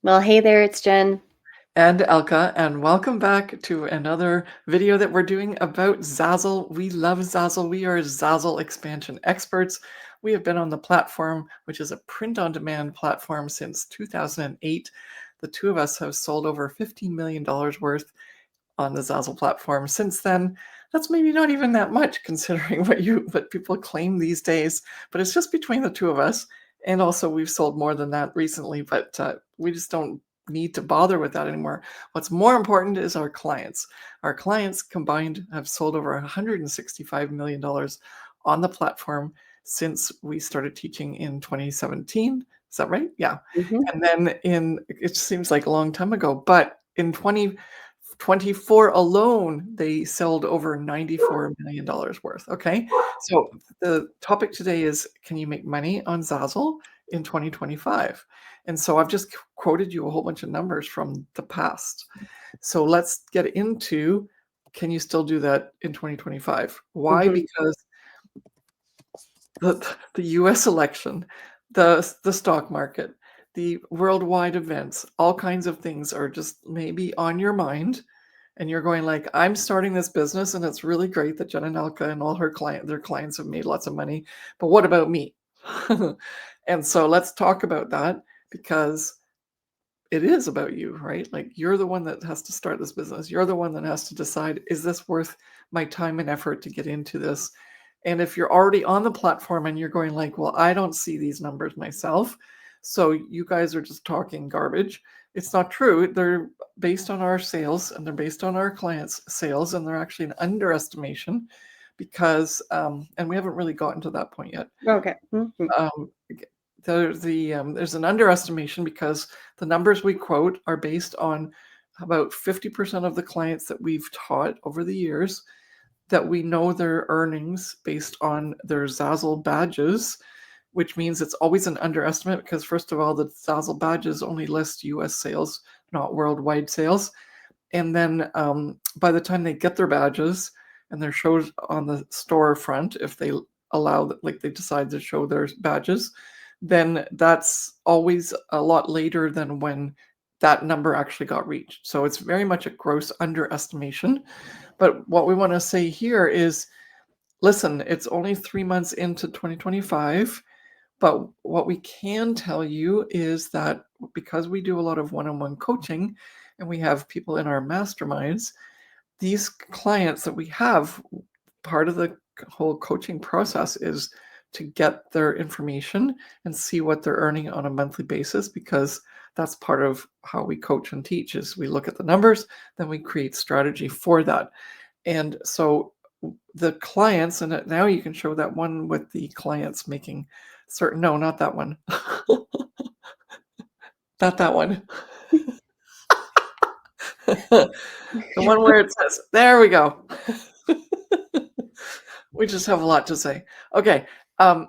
Well, hey there, it's Jen. And Elke, and welcome back to another video that we're doing about Zazzle. We love Zazzle. We are Zazzle expansion experts. We have been on the platform, which is a print-on-demand platform, since 2008. The two of us have sold over $15 million worth on the Zazzle platform since then. That's maybe not even that much considering what people claim these days, but it's just between the two of us. And also, we've sold more than that recently, but we just don't need to bother with that anymore. What's more important is our clients. Our clients combined have sold over $165 million on the platform since we started teaching in 2017. Is that right? Yeah. Mhm. And then it seems like a long time ago, but in 2024 alone, they sold over $94 million worth. Okay. So the topic today is, can you make money on Zazzle in 2025? And so I've just quoted you a whole bunch of numbers from the past. So let's get into, can you still do that in 2025? Why? Mhm. Because the US election, the stock market, the worldwide events, all kinds of things are just maybe on your mind, and you're going like, "I'm starting this business, and it's really great that Jen and Elka and all their clients have made lots of money, but what about me?" And so let's talk about that, because it is about you, right? Like, you're the one that has to start this business. You're the one that has to decide, is this worth my time and effort to get into this? And if you're already on the platform and you're going like, well, I don't see these numbers myself, so you guys are just talking garbage. It's not true. They're based on our sales, and they're based on our clients' sales, and they're actually an underestimation because, and we haven't really gotten to that point yet. Okay. Mhm. Um, there's an underestimation because the numbers we quote are based on about 50% of the clients that we've taught over the years, that we know their earnings based on their Zazzle badges, which means it's always an underestimate because, first of all, the Zazzle badges only list US sales, not worldwide sales. And then by the time they get their badges and they're showed on the store front, if they allow that, like they decide to show their badges, then that's always a lot later than when that number actually got reached. So it's very much a gross underestimation. But what we want to say here is, listen, it's only 3 months into 2025. But what we can tell you is that, because we do a lot of one-on-one coaching and we have people in our masterminds, these clients that we have, part of the whole coaching process is to get their information and see what they're earning on a monthly basis, because that's part of how we coach and teach. Is we look at the numbers, then we create strategy for that. And so the clients, and now you can show that one with the clients making certain, no, not that one. Not that one. The one where it says, there we go. We just have a lot to say. Okay. Um,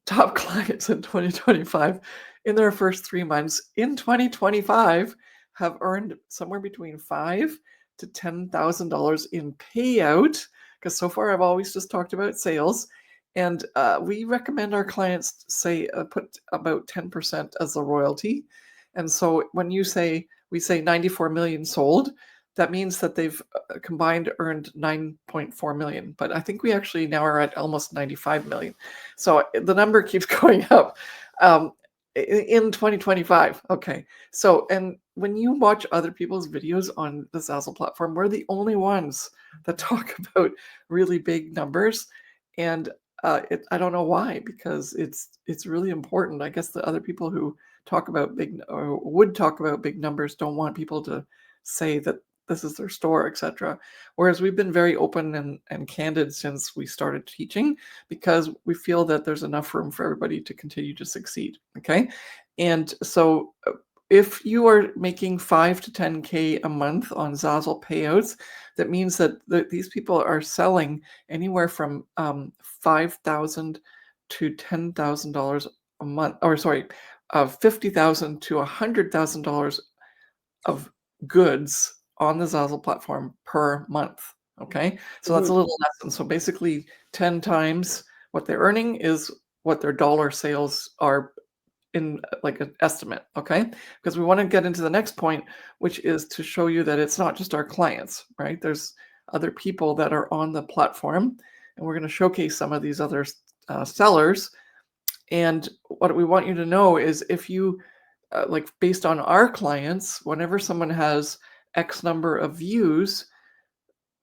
top clients in 2025 in their first 3 months in 2025 have earned somewhere between $5,000 to $10,000 in payout. Because so far I've always just talked about sales, and we recommend our clients say put about 10% as a royalty. And so when we say 94 million sold, that means that they've combined earned 9.4 million. But I think we actually now are at almost 95 million. So the number keeps going up in 2025. Okay. So, and when you watch other people's videos on the Zazzle platform, we're the only ones that talk about really big numbers. And I don't know why, because it's really important. I guess the other people who talk about big, or would talk about big numbers, don't want people to say that this is their store, etc. Whereas we've been very open and candid since we started teaching, because we feel that there's enough room for everybody to continue to succeed. Okay. And so if you are making 5 to 10K a month on Zazzle payouts, that means that these people are selling anywhere from $5,000 to $10,000 a month, or sorry, $50,000 to $100,000 of goods on the Zazzle platform per month. Okay. So that's a Mhm. little lesson. So basically 10 times what they're earning is what their dollar sales are in like an estimate, okay? Because we want to get into the next point, which is to show you that it's not just our clients, right? There's other people that are on the platform, and we're going to showcase some of these other sellers. And what we want you to know is if you like based on our clients, whenever someone has X number of views,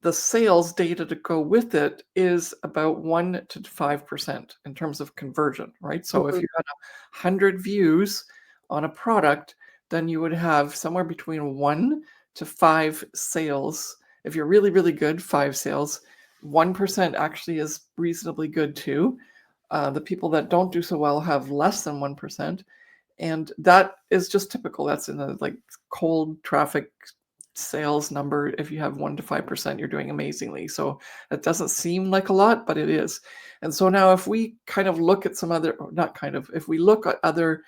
the sales data to go with it is about 1 to 5% in terms of conversion, right? So if Mhm. you had 100 views on a product, then you would have somewhere between 1 to 5 sales. If you're really, really good, 5 sales. 1% actually is reasonably good too. The people that don't do so well have less than 1%. And that is just typical. That's in the like cold traffic sales number. If you have 1 to 5%, you're doing amazingly. So it doesn't seem like a lot, but it is. And so now if we kind of look at some other, or not kind of, if we look at other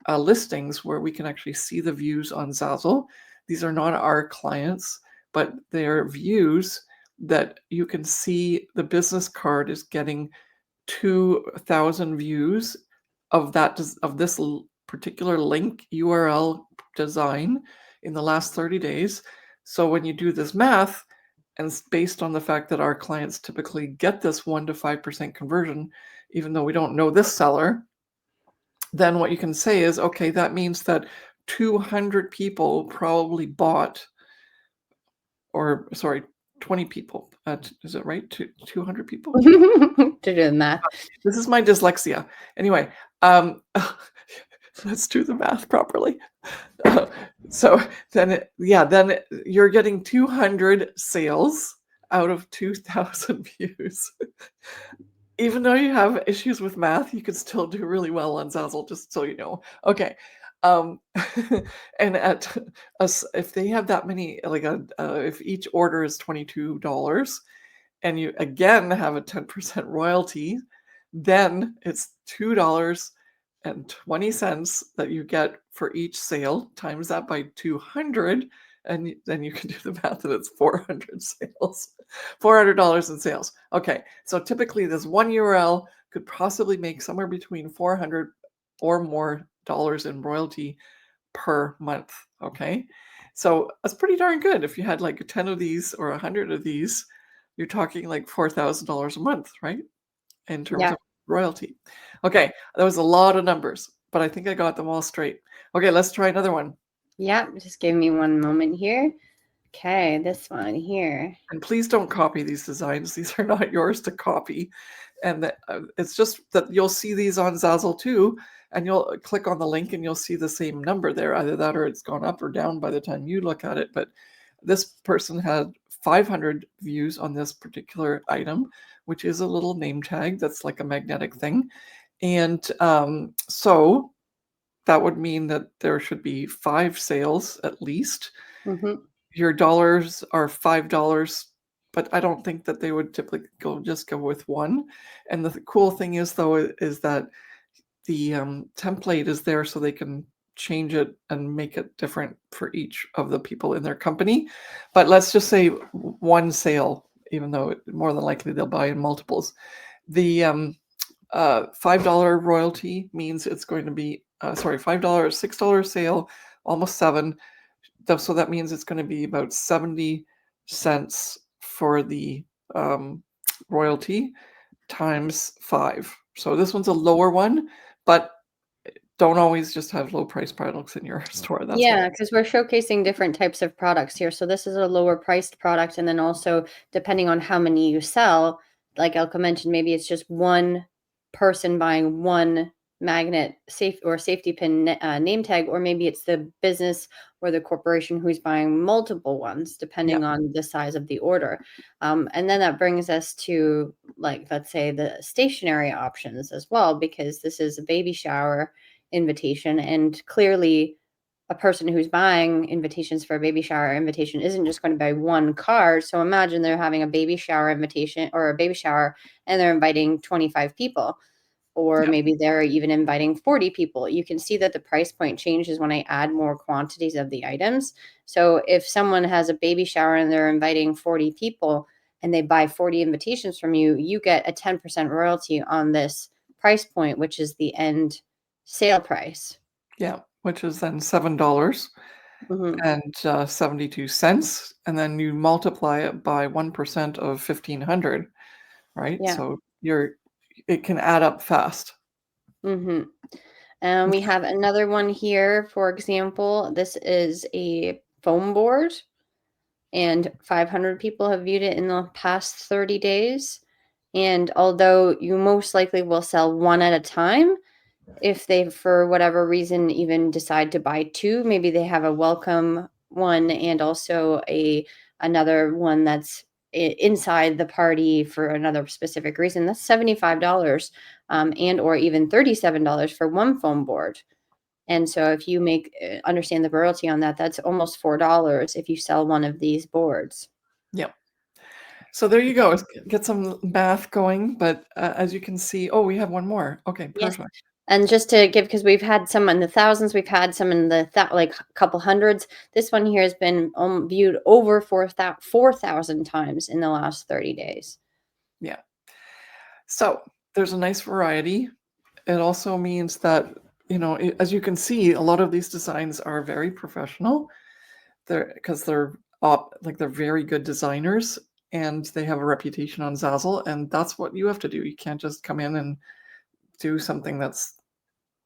listings where we can actually see the views on Zazzle, these are not our clients, but they're views that you can see the business card is getting 2,000 views of that of this particular link URL design in the last 30 days. So when you do this math, and it's based on the fact that our clients typically get this 1 to 5% conversion, even though we don't know this seller, then what you can say is, okay, that means that 200 people probably bought, or sorry, 20 people. Is it right? 200 people? To do the math. This is my dyslexia. Anyway, um, let's do the math properly. So then, then you're getting 200 sales out of 2,000 views. Even though you have issues with math, you could still do really well on Zazzle, just so you know. Okay. Um, and at us, if they have that many, like if each order is $22, and you again have a 10% royalty, then it's $2.20 that you get for each sale, times that by 200, and then you can do the math, and it's 400 sales, $400 in sales. Okay, so typically this one URL could possibly make somewhere between 400 or more dollars in royalty per month. Okay, so that's pretty darn good. If you had like 10 of these or 100 of these, you're talking like $4,000 a month, right? In terms Yeah. of royalty. Okay, that was a lot of numbers, but I think I got them all straight. Okay, let's try another one. Yeah. Just give me one moment here. Okay, this one here. And please don't copy these designs. These are not yours to copy. And it's just that you'll see these on Zazzle too, and you'll click on the link and you'll see the same number there. Either that or it's gone up or down by the time you look at it. But this person had 500 views on this particular item, which is a little name tag that's like a magnetic thing. And so that would mean that there should be 5 sales at least. Mm-hmm. Your dollars are $5, but I don't think that they would typically just go with one. And the cool thing is, though, is that the template is there so they can change it and make it different for each of the people in their company. But let's just say one sale, even though more than likely they'll buy in multiples. The $5 royalty means it's going to be $5, $6 sale, almost 7. So that means it's going to be about 70 cents for the royalty times 5. So this one's a lower one, but don't always just have low price products in your store. That's what. Yeah, because we're showcasing different types of products here. So this is a lower priced product. And then also, depending on how many you sell, like Elka mentioned, maybe it's just one person buying one magnet safety pin name tag, or maybe it's the business or the corporation who's buying multiple ones, Yeah. depending on the size of the order. And then that brings us to, like, let's say the stationary options as well, because this is a baby shower invitation, and clearly a person who's buying invitations for a baby shower invitation isn't just going to buy one card. So imagine they're having a baby shower invitation or a baby shower, and they're inviting 25 people, or Yeah. maybe they're even inviting 40 people. You can see that the price point changes when I add more quantities of the items. So if someone has a baby shower and they're inviting 40 people and they buy 40 invitations from you, you get a 10% royalty on this price point, which is the end sale price. Yeah, which is then $7 Hmm. and 72 cents, and then you multiply it by 1% of 1,500, right? Yeah. So it can add up fast. Hmm. And we have another one here, for example. This is a foam board, and 500 people have viewed it in the past 30 days. And although you most likely will sell one at a time, if they, for whatever reason, even decide to buy two, maybe they have a welcome one and also another one that's inside the party for another specific reason, that's $75, and or even $37 for one foam board. And so if you make understand the royalty on that, that's almost $4 if you sell one of these boards. Yep. So there you go. Let's get some math going. But as you can see, oh, we have one more. Okay, Yes. perfect. And just to give, because we've had some in the thousands, we've had some in the like a couple hundreds. This one here has been viewed over 4,000 times in the last 30 days. Yeah. So there's a nice variety. It also means that, as you can see, a lot of these designs are very professional. They're very good designers, and they have a reputation on Zazzle, and that's what you have to do. You can't just come in and do something that's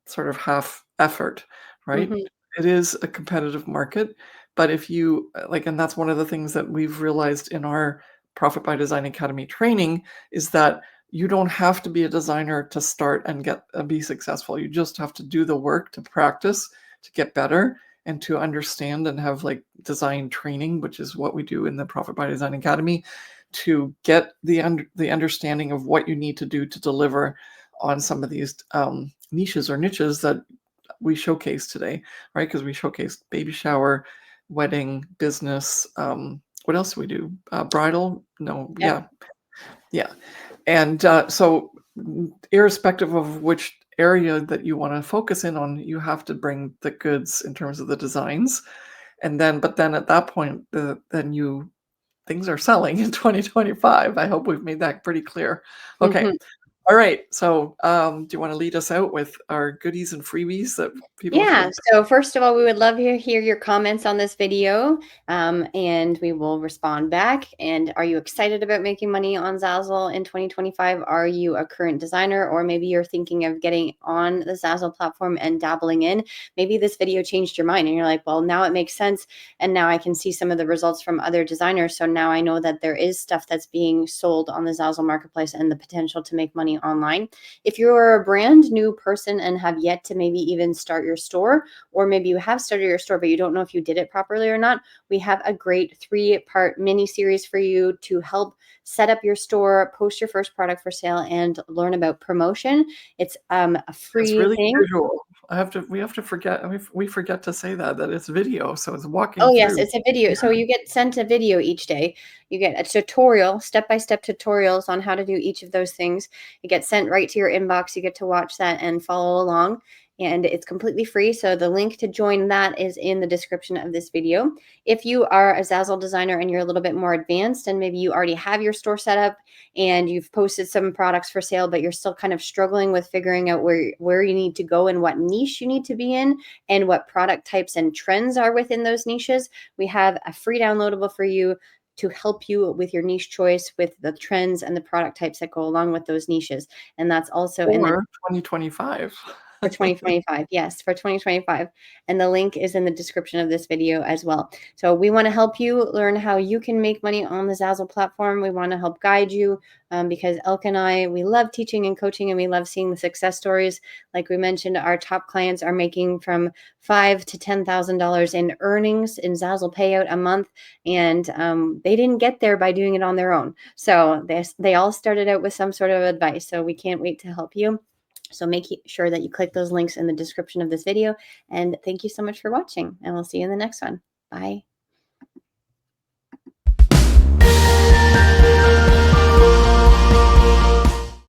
sort of half effort, right? Hmm. It is a competitive market, but if you and that's one of the things that we've realized in our Profit by Design Academy training is that you don't have to be a designer to start and be successful. You just have to do the work to practice, to get better, and to understand and have design training, which is what we do in the Profit by Design Academy, to get the understanding of what you need to do to deliver on some of these niches that we showcase today, right? Because we showcased baby shower, wedding, business. What else do we do? Bridal? No, Yep. yeah. And so, irrespective of which area that you want to focus in on, you have to bring the goods in terms of the designs, but then at that point, things are selling in 2025. I hope we've made that pretty clear. Okay. Hmm. All right. So, do you want to lead us out with our goodies and freebies that people Yeah. should? So first of all, we would love to hear your comments on this video, and we will respond back. And are you excited about making money on Zazzle in 2025? Are you a current designer, or maybe you're thinking of getting on the Zazzle platform and dabbling in? Maybe this video changed your mind and you're like, well, now it makes sense. And now I can see some of the results from other designers. So now I know that there is stuff that's being sold on the Zazzle marketplace and the potential to make money online. If you're a brand new person and have yet to maybe even start your store, or maybe you have started your store but you don't know if you did it properly or not, we have a great 3-part mini series for you to help set up your store, post your first product for sale, and learn about promotion. It's a It's free really thing. visual. We have to forget. I mean, we forget to say that it's video, so it's walking Oh, yes, through. it's a video. So you get sent a video each day. You get a tutorial, step-by-step tutorials on how to do each of those things. It gets sent right to your inbox. You get to watch that and follow along. And it's completely free. So the link to join that is in the description of this video. If you are a Zazzle designer and you're a little bit more advanced and maybe you already have your store set up and you've posted some products for sale, but you're still kind of struggling with figuring out where you need to go and what niche you need to be in, and what product types and trends are within those niches, we have a free downloadable for you to help you with your niche choice, with the trends and the product types that go along with those niches. And that's also in the Or 2025. for 2025. Yes, for 2025. And the link is in the description of this video as well. So we want to help you learn how you can make money on the Zazzle platform. We want to help guide you, because Elke and I, we love teaching and coaching, and we love seeing the success stories. Like we mentioned, our top clients are making from $5,000 to $10,000 in earnings in Zazzle payout a month. And they didn't get there by doing it on their own. So they all started out with some sort of advice. So we can't wait to help you. So make sure that you click those links in the description of this video. And thank you so much for watching, and we'll see you in the next one. Bye.